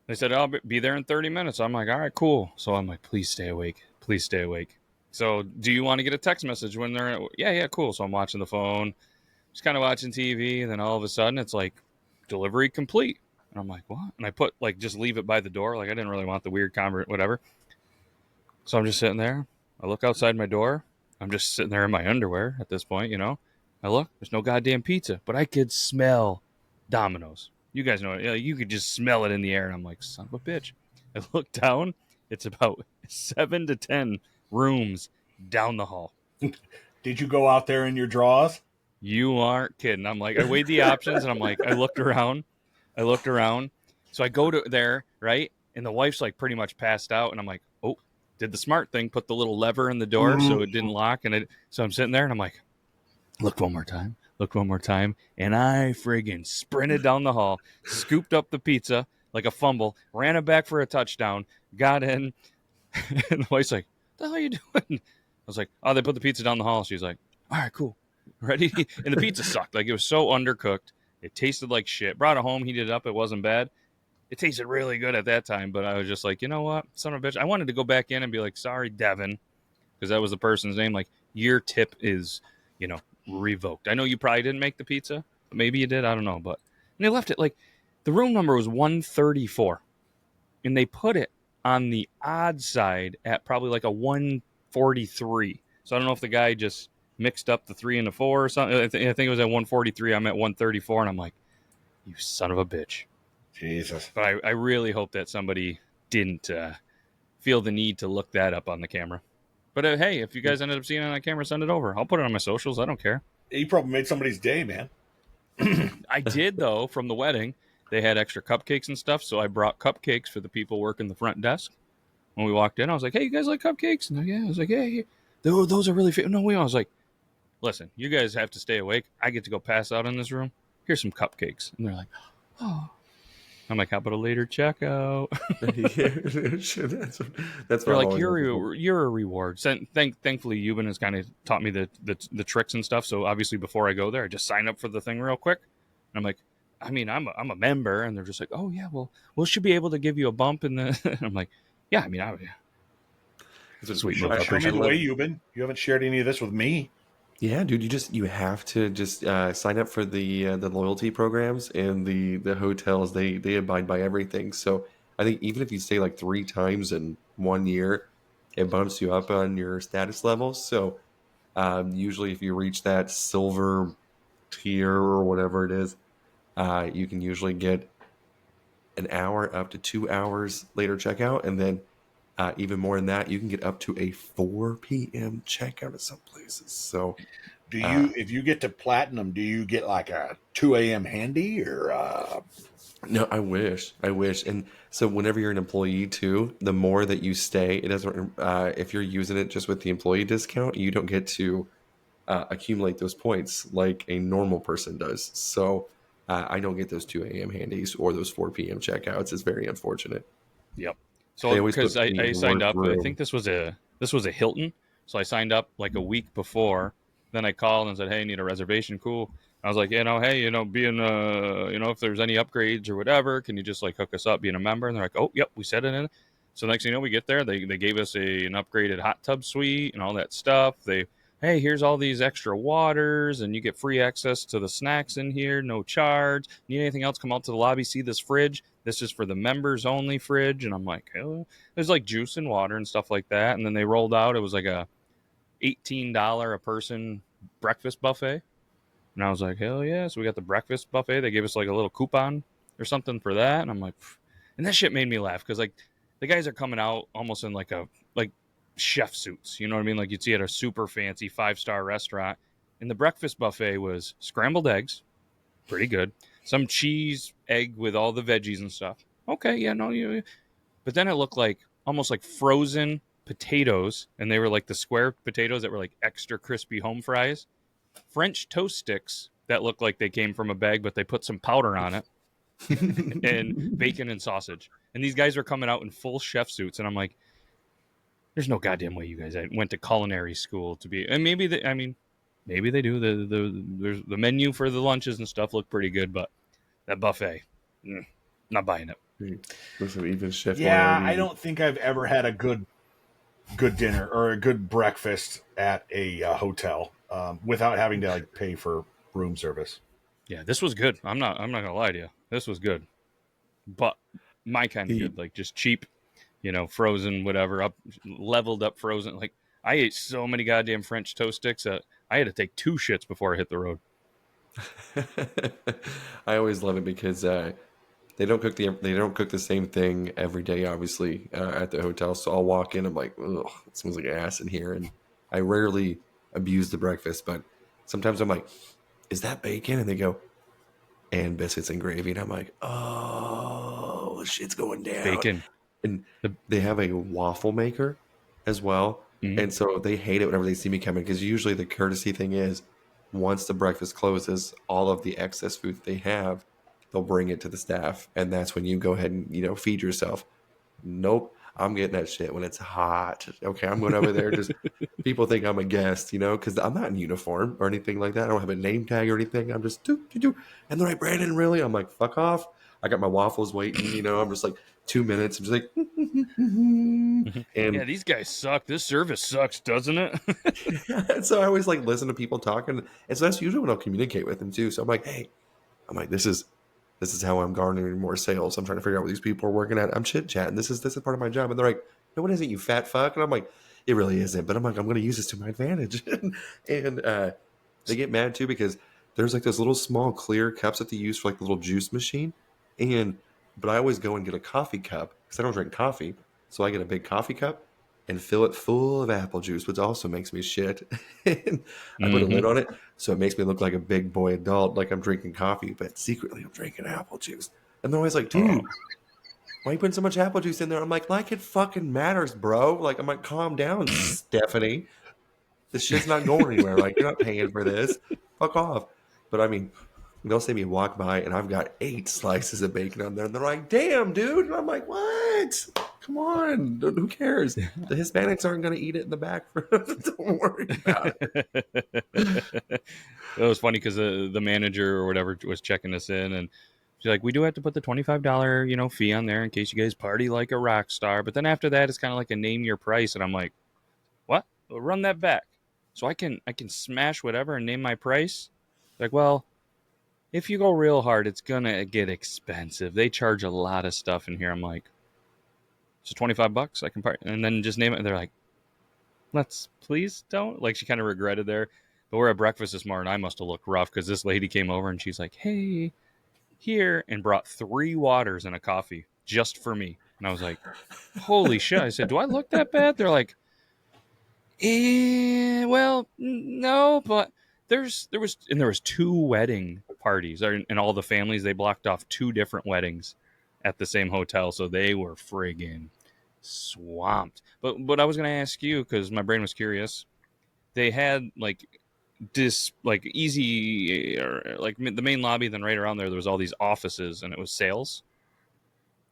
they said, I'll be there in 30 minutes. I'm like, all right, cool. So I'm like, please stay awake. Please stay awake. So do you want to get a text message when they're, yeah, cool. So I'm watching the phone, just kind of watching TV. And then all of a sudden it's like, delivery complete. And I'm like, what? And I put like, just leave it by the door. Like I didn't really want the weird whatever. So I'm just sitting there. I look outside my door. I'm just sitting there in my underwear at this point, you know. I look, there's no goddamn pizza, but I could smell Domino's. You guys know it. You could just smell it in the air, and I'm like, son of a bitch. I look down. It's about 7 to 10 rooms down the hall. Did you go out there in your drawers? You aren't kidding. I'm like, I weighed the options, and I'm like, I looked around. So I go to there, right? And the wife's like pretty much passed out, and I'm like, oh, did the smart thing, put the little lever in the door so it didn't lock. So I'm sitting there and I'm like, look one more time. And I friggin' sprinted down the hall, scooped up the pizza like a fumble, ran it back for a touchdown, got in. And the wife's like, what the hell are you doing? I was like, oh, they put the pizza down the hall. She's like, all right, cool. Ready? And the pizza sucked. Like it was so undercooked. It tasted like shit. Brought it home, heated it up. It wasn't bad. It tasted really good at that time, but I was just like, you know what, son of a bitch. I wanted to go back in and be like, sorry, Devin, because that was the person's name. Like, your tip is, revoked. I know you probably didn't make the pizza. Maybe you did. I don't know. But and they left it like the room number was 134, and they put it on the odd side at probably like a 143. So I don't know if the guy just mixed up the 3 and the 4 or something. I think it was at 143. I'm at 134, and I'm like, you son of a bitch. Jesus. But I really hope that somebody didn't feel the need to look that up on the camera. But hey, if you guys ended up seeing it on the camera, send it over. I'll put it on my socials. I don't care. You probably made somebody's day, man. I did though from the wedding. They had extra cupcakes and stuff, so I brought cupcakes for the people working the front desk. When we walked in, I was like, "Hey, you guys like cupcakes?" And yeah, I was like, "Hey, those are really no way." I was like, "Listen, you guys have to stay awake. I get to go pass out in this room. Here's some cupcakes." And they're like, "Oh." I'm like, "How about a later checkout?" That's what They're I'm like, always looking for. "You're a reward." So, thankfully, Euban has kind of taught me the tricks and stuff. So obviously, before I go there, I just sign up for the thing real quick. And I'm like, I mean, I'm a member, and they're just like, "Oh yeah, well, we should be able to give you a bump in the." And I'm like, "Yeah, I mean, sweet Show, milk. I show me appreciate the it." way, Euban. You haven't shared any of this with me. Yeah, dude, you have to just sign up for the loyalty programs, and the hotels. They abide by everything. So I think even if you stay like 3 times in 1 year, it bumps you up on your status levels. So usually, if you reach that silver tier or whatever it is, you can usually get an hour up to 2 hours later checkout, and then even more than that, you can get up to a 4 p.m. checkout at some places. So. Do Uh, you, if you get to platinum, do you get like a 2 a.m. handy or? No, I wish. I wish. And so whenever you're an employee too, the more that you stay, it doesn't, if you're using it just with the employee discount, you don't get to accumulate those points like a normal person does. So I don't get those 2 a.m. handies or those 4 p.m. checkouts. It's very unfortunate. Yep. They So always because put me in I the signed up, I think workroom. this was a Hilton. So I signed up like a week before. Then I called and said, "Hey, I need a reservation." Cool. I was like, hey, being if there's any upgrades or whatever, can you just like hook us up being a member? And they're like, "Oh, yep, we set it in." So next thing you know, we get there, they gave us an upgraded hot tub suite and all that stuff. Hey, here's all these extra waters, and you get free access to the snacks in here, no charge. Need anything else? Come out to the lobby, see this fridge. This is for the members only fridge. And I'm like, oh, there's like juice and water and stuff like that. And then they rolled out, it was like a $18 a person breakfast buffet. And I was like, hell yeah. So we got the breakfast buffet. They gave us like a little coupon or something for that. And I'm like, pff. And that shit made me laugh because like the guys are coming out almost in like chef suits. You know what I mean? Like you'd see at a super fancy 5-star restaurant. And the breakfast buffet was scrambled eggs, pretty good. Some cheese, egg with all the veggies and stuff. Okay, yeah, no, you. But then it looked like almost like frozen potatoes, and they were like the square potatoes that were like extra crispy home fries. French toast sticks that looked like they came from a bag, but they put some powder on it, and bacon and sausage. And these guys were coming out in full chef suits, and I'm like, there's no goddamn way you guys went to culinary school to be. And maybe they, I mean, maybe they do. The menu for the lunches and stuff look pretty good, but that buffet, not buying it. Listen, even Chef Yeah, I Boyardee. don't think I've ever had a good dinner or a good breakfast at a hotel without having to like pay for room service. Yeah, this was good. I'm not gonna lie to you. This was good, but my kind of He, good, like just cheap, frozen, whatever, up leveled up frozen. Like I ate so many goddamn French toast sticks that I had to take 2 shits before I hit the road. I always love it because they don't cook the same thing every day, obviously, at the hotel. So I'll walk in, I'm like, ugh, it smells like ass in here, and I rarely abuse the breakfast, but sometimes I'm like, is that bacon? And they go, and biscuits and gravy, and I'm like, oh, shit's going down. Bacon. And The they have a waffle maker as well, mhm. and so they hate it whenever they see me coming because usually the courtesy thing is once the breakfast closes, all of the excess food that they have, they'll bring it to the staff, and that's when you go ahead and feed yourself. Nope, I'm getting that shit when it's hot. Okay, I'm going over there. Just people think I'm a guest, because I'm not in uniform or anything like that. I don't have a name tag or anything. I'm just do do do. And they're like, Brandon, really? I'm like, fuck off. I got my waffles waiting. I'm just like 2 minutes. I'm just like, Yeah, and these guys suck. This service sucks, doesn't it? so I always like listen to people talking, and so that's usually when I'll communicate with them too. So I'm like, hey, this is how I'm garnering more sales. I'm trying to figure out what these people are working at. I'm chit chatting. This is part of my job. And they're like, no, it isn't, you fat fuck. And I'm like, it really isn't. But I'm like, I'm going to use this to my advantage. and they get mad too because there's like those little small clear cups that they use for like the little juice machine. But I always go and get a coffee cup because I don't drink coffee. So I get a big coffee cup. and fill it full of apple juice, which also makes me shit. And I put a lid Mhm. on it, so it makes me look like a big boy adult, like I'm drinking coffee, but secretly I'm drinking apple juice. And they're always like, dude, why are you putting so much apple juice in there? I'm like it fucking matters, bro. Like, I'm like, calm down, Stephanie. This shit's not going anywhere. Like, you're not paying for this. Fuck off. But I mean, they'll see me walk by and I've got 8 slices of bacon on there, and they're like, damn, dude. And I'm like, what? Come on. Who cares? The Hispanics aren't going to eat it in the back. Don't worry about it. It was funny because the manager or whatever was checking us in, and she's like, "We do have to put the $25, fee on there in case you guys party like a rock star. But then after that, it's kind of like a name your price." And I'm like, "What? Well, run that back, so I can smash whatever and name my price." Like, well, if you go real hard, it's gonna get expensive. They charge a lot of stuff in here. I'm like, "So $25, I can party," and then just name it. And they're like, let's please don't. Like, she kind of regretted there. But we're at breakfast this morning. I must have looked rough because this lady came over and she's like, hey, here, and brought 3 waters and a coffee just for me. And I was like, holy shit. I said, do I look that bad? They're like, well, no, but there was 2 wedding parties, and all the families, they blocked off 2 different weddings at the same hotel, so they were friggin' swamped. But I was gonna ask you because my brain was curious. They had like this like easy or like the main lobby. Then right around there was all these offices, and it was sales,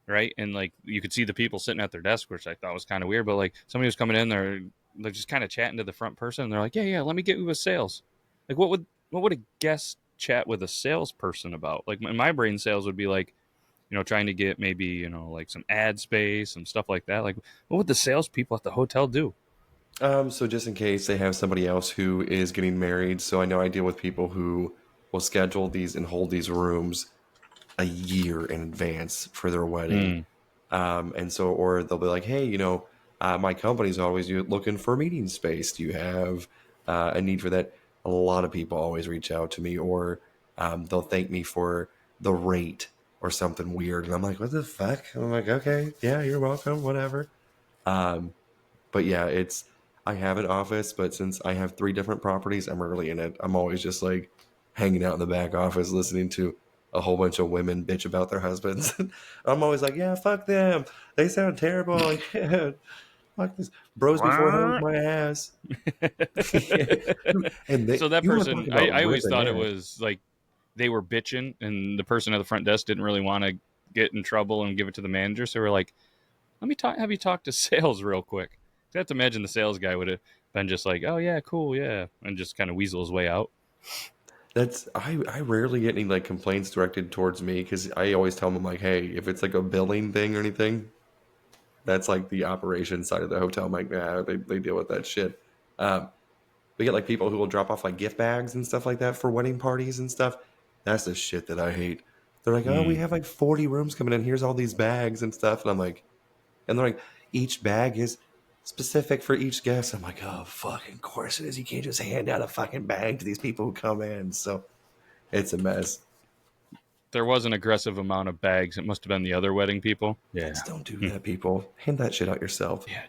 right? And like you could see the people sitting at their desk, which I thought was kind of weird. But like somebody was coming in there, like just kind of chatting to the front person, and they're like, yeah, let me get you with sales. Like what would a guest chat with a salesperson about? Like in my brain, sales would be like, trying to get maybe, like some ad space, some stuff like that. Like, what would the salespeople at the hotel do? So just in case they have somebody else who is getting married, so I know I deal with people who will schedule these and hold these rooms a year in advance for their wedding. Mm. And so, or they'll be like, hey, my company's always looking for meeting space. Do you have a need for that? A lot of people always reach out to me, or they'll thank me for the rate or something weird. And I'm like, what the fuck? I'm like, okay, yeah, you're welcome, whatever. Um, but yeah, I have an office, but since I have 3 different properties, I'm rarely in it. I'm always just like hanging out in the back office listening to a whole bunch of women bitch about their husbands. I'm always like, yeah, fuck them. They sound terrible. Like, yeah, fuck this. Bros before hoes my ass. And So that you want to person, talk about I always ripping thought it ass. was like they were bitching, and the person at the front desk didn't really want to get in trouble and give it to the manager. So we're like, let me have you talk to sales real quick. I have to imagine the sales guy would have been just like, oh yeah, cool, yeah, and just kind of weasel his way out. I rarely get any like complaints directed towards me because I always tell them, I'm like, hey, if it's like a billing thing or anything, that's like the operations side of the hotel. I'm like, nah, they deal with that shit. Um, we get like people who will drop off like gift bags and stuff like that for wedding parties and stuff. That's the shit that I hate. They're like, oh, we Mm. have like 40 rooms coming in. Here's all these bags and stuff. And I'm like, and they're like, each bag is specific for each guest. I'm like, oh, fucking course it is. You can't just hand out a fucking bag to these people who come in. So it's a mess. There was an aggressive amount of bags. It must have been the other wedding people. Yeah. Just don't do Hmm. that, people. Hand that shit out yourself. Yeah,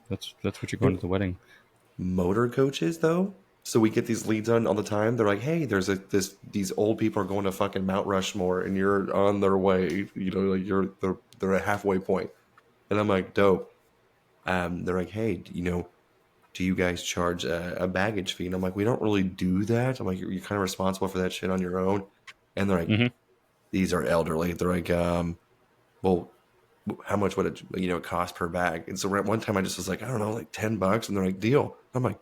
that's what you're going to the wedding. Motor coaches, though. So we get these leads on all the time. They're like, hey, these old people are going to fucking Mount Rushmore, and you're on their way. Like they're a halfway point. And I'm like, dope. They're like, hey, do you guys charge a baggage fee? And I'm like, we don't really do that. I'm like, you're kind of responsible for that shit on your own. And they're like, Mm-hmm. these are elderly. They're like, well, how much would it cost per bag? And so at one time I just was like, I don't know, like $10. And they're like, deal. I'm like,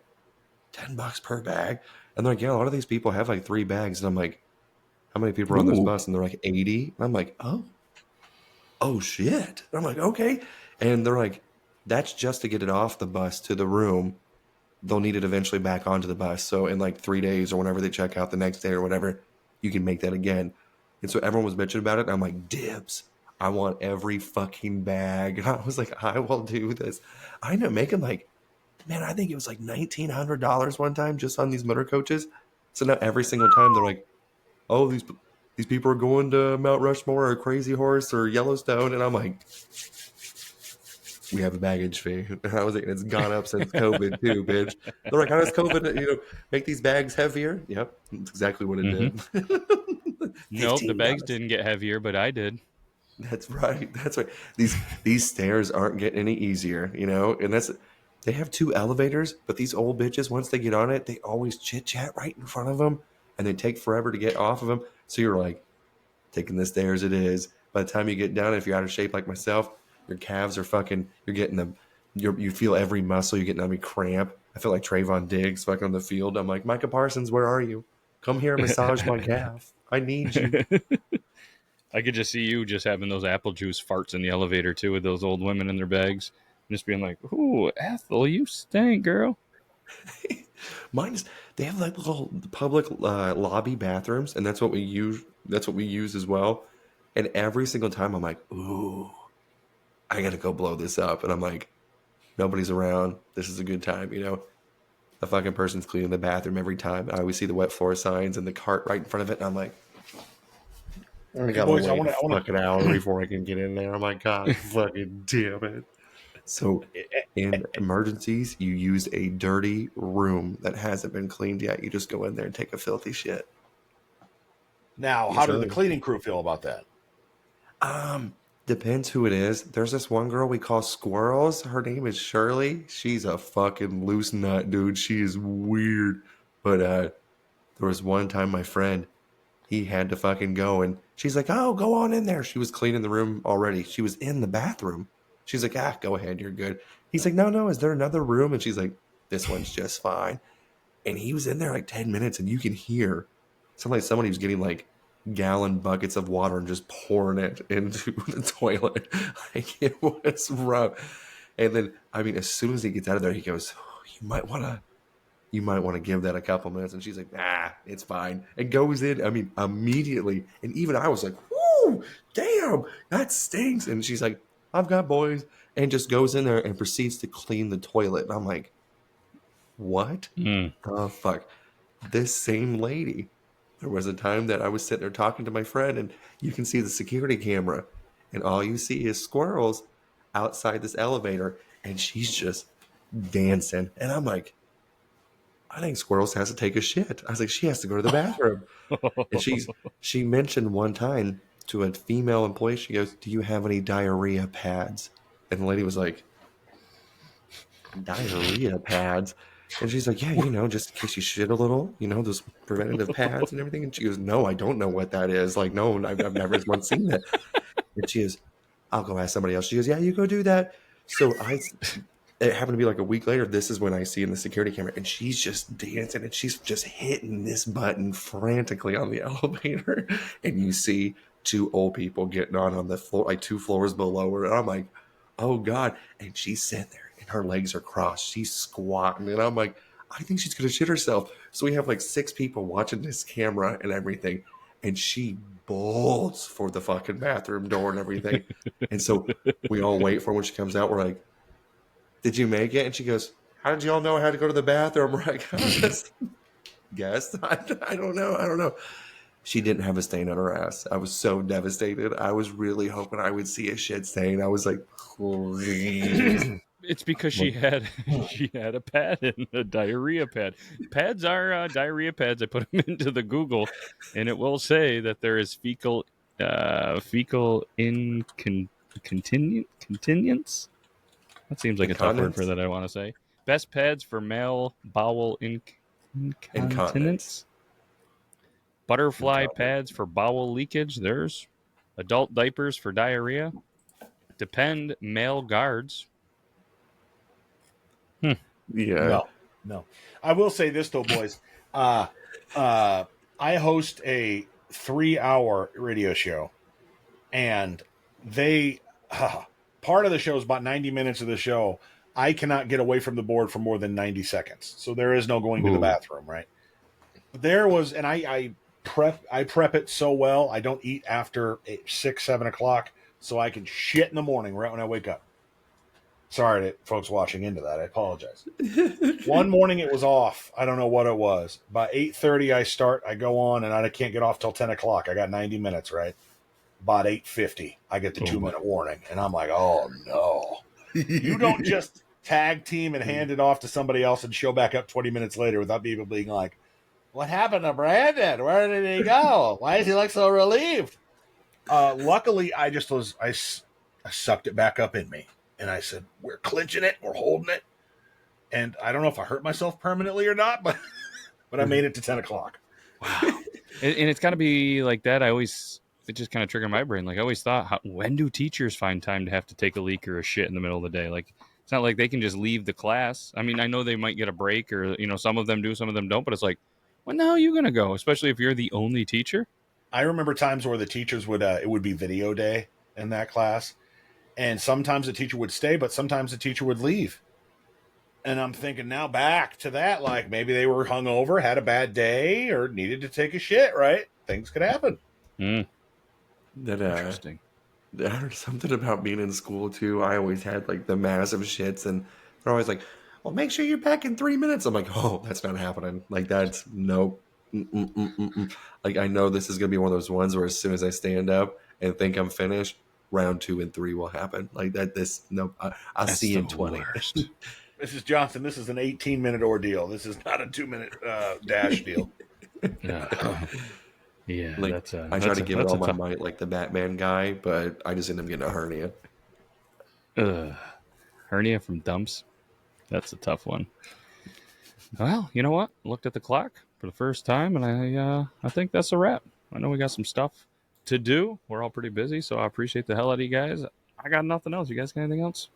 $10 per bag. And they're like, yeah, a lot of these people have like 3 bags. And I'm like, how many people are on this Ooh. bus? And they're like 80. And I'm like, oh shit. And I'm like, okay. And they're like, that's just to get it off the bus to the room. They'll need it eventually back onto the bus. So in like 3 days or whenever they check out the next day or whatever, you can make that again. And so everyone was bitching about it. And I'm like, dibs. I want every fucking bag. And I was like, I will do this. I ended up making like, man, I think it was like $1,900 one time just on these motor coaches. So now every single time they're like, oh, these people are going to Mount Rushmore or Crazy Horse or Yellowstone. And I'm like, we have a baggage fee. And I was like, it's gone up since COVID too, bitch. They're like, how does COVID, make these bags heavier? Yep, that's exactly what it did. Nope, the bags $15. didn't get heavier, but I did. That's right. That's right. These stairs aren't getting any easier, and they have 2 elevators, but these old bitches, once they get on it, they always chit chat right in front of them, and they take forever to get off of them. So you're like, taking the stairs it is. By the time you get down, if you're out of shape like myself, your calves are fucking. You're getting you feel every muscle. You're getting every cramp. I feel like Trayvon Diggs fucking on the field. I'm like, Micah Parsons, where are you? Come here and massage my calf. I need you. I could just see you just having those apple juice farts in the elevator too, with those old women in their bags, and just being like, "Ooh, Ethel, you stink, girl." Mine is they have like little public lobby bathrooms, and that's what we use. That's what we use as well. And every single time, I'm like, ooh, I gotta go blow this up. And I'm like, nobody's around. This is a good time, A fucking person's cleaning the bathroom every time. I always see the wet floor signs and the cart right in front of it, and I'm like, I gotta Boys, wait a fucking hour before I can get in there. Oh my god, fucking damn it! So, in emergencies, you use a dirty room that hasn't been cleaned yet. You just go in there and take a filthy shit. Now, how did the cleaning crew feel about that? Depends who it is. There's this one girl we call Squirrels. Her name is Shirley. She's a fucking loose nut, dude. She is weird. But there was one time my friend, he had to fucking go, and she's like, oh, go on in there. She was cleaning the room already. She was in the bathroom. She's like, go ahead, you're good. He's like, no, is there another room? And she's like, this one's just fine. And he was in there like 10 minutes, and you can hear like somebody was getting like gallon buckets of water and just pouring it into the toilet. Like, it was rough. And then, as soon as he gets out of there, he goes, you might want to give that a couple minutes. And she's like, nah, it's fine. And goes in, immediately. And even I was like, whoo, damn, that stinks. And she's like, I've got boys. And just goes in there and proceeds to clean the toilet. And I'm like, what the fuck? This same lady, there was a time that I was sitting there talking to my friend, and you can see the security camera, and all you see is Squirrels outside this elevator, and she's just dancing. And I'm like, I think Squirrels has to take a shit. I was like, she has to go to the bathroom. And she mentioned one time to a female employee, she goes, do you have any diarrhea pads? And the lady was like, diarrhea pads? And she's like, yeah, just in case you shit a little, those preventative pads and everything. And she goes, no, I don't know what that is. Like, no, I've never once seen that. And she goes, I'll go ask somebody else. She goes, yeah, you go do that. So it happened to be like a week later. This is when I see in the security camera, and she's just dancing, and she's just hitting this button frantically on the elevator. And you see 2 old people getting on the floor, like 2 floors below her. And I'm like, oh God. And she's sitting there. Her legs are crossed. She's squatting. And I'm like, I think she's going to shit herself. So we have like 6 people watching this camera and everything. And she bolts for the fucking bathroom door and everything. And so we all wait for her when she comes out. We're like, did you make it? And she goes, how did you all know I had to go to the bathroom? We're like, I just guessed. I don't know. She didn't have a stain on her ass. I was so devastated. I was really hoping I would see a shit stain. I was like, please. It's because she had a pad and a diarrhea pad. Pads are diarrhea pads. I put them into the Google, and it will say that there is fecal incontinence. That seems like a tough word for that. I want to say best pads for male bowel incontinence. Butterfly pads for bowel leakage. There's adult diapers for diarrhea. Depend male guards. Yeah. No. I will say this though, boys. I host a 3-hour radio show, and they part of the show is about 90 minutes of the show. I cannot get away from the board for more than 90 seconds, so there is no going to the bathroom. Right? There was, and I prep it so well. I don't eat after 6, 7 o'clock, so I can shit in the morning right when I wake up. Sorry to folks watching into that. I apologize. One morning it was off. I don't know what it was. By 8:30 I go on, and I can't get off till 10 o'clock. I got 90 minutes, right? About 8:50, I get the 2-minute warning, and I'm like, oh no. You don't just tag team and hand it off to somebody else and show back up 20 minutes later without people being like, what happened to Brandon? Where did he go? Why does he look so relieved? Luckily, I sucked it back up in me. And I said, we're clinching it. We're holding it. And I don't know if I hurt myself permanently or not, but I made it to 10 o'clock. Wow. And it's got to be like that. It just kind of triggered my brain. Like I always thought, when do teachers find time to have to take a leak or a shit in the middle of the day? Like, it's not like they can just leave the class. I mean, I know they might get a break or, some of them do, some of them don't, but it's like, when the hell are you going to go? Especially if you're the only teacher. I remember times where the teachers would, it would be video day in that class. And sometimes the teacher would stay, but sometimes the teacher would leave. And I'm thinking now back to that, like maybe they were hungover, had a bad day, or needed to take a shit, right? Things could happen. Interesting. There's something about being in school too. I always had like the massive shits, and they're always like, well, make sure you're back in 3 minutes. I'm like, oh, that's not happening. Like, that's nope. Like, I know this is going to be one of those ones where as soon as I stand up and think I'm finished, round 2 and 3 will happen. Like that, I'll see you in 20. Mrs. Johnson, this is an 18-minute ordeal. This is not a 2-minute dash deal. Yeah, like, I try to give it all my might like the Batman guy, but I just end up getting a hernia. Hernia from dumps? That's a tough one. Well, you know what? Looked at the clock for the first time, and I think that's a wrap. I know we got some stuff to do. We're all pretty busy, so I appreciate the hell out of you guys. I got nothing else. You guys got anything else?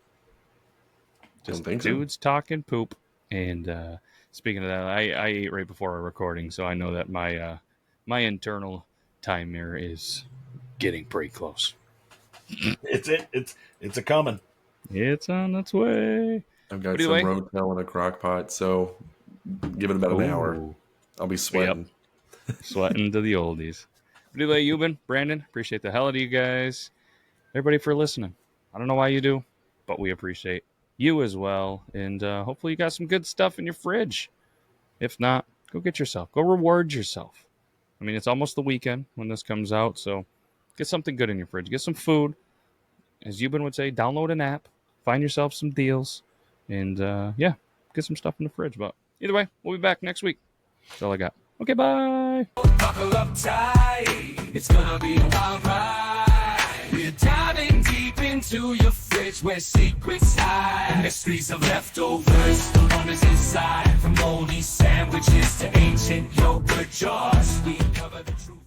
Just dudes talking poop. And speaking of that, I ate right before our recording, so I know that my internal timer is getting pretty close. It's a coming. It's on its way. I've got some Rotel in a crock pot, so give it about an hour. I'll be sweating. Yep. Sweating to the oldies. But anyway, Euban, Brandon, appreciate the hell out of you guys. Everybody for listening. I don't know why you do, but we appreciate you as well. And hopefully you got some good stuff in your fridge. If not, go get yourself. Go reward yourself. I mean, it's almost the weekend when this comes out, so get something good in your fridge. Get some food. As Euban would say, download an app. Find yourself some deals. And, get some stuff in the fridge. But either way, we'll be back next week. That's all I got. Okay, bye. Buckle up tight. It's gonna be a wild ride. We're diving deep into your fridge where secrets hide. Mysteries of leftovers, the wonders inside. From moldy sandwiches to ancient yogurt jars, we cover the truth.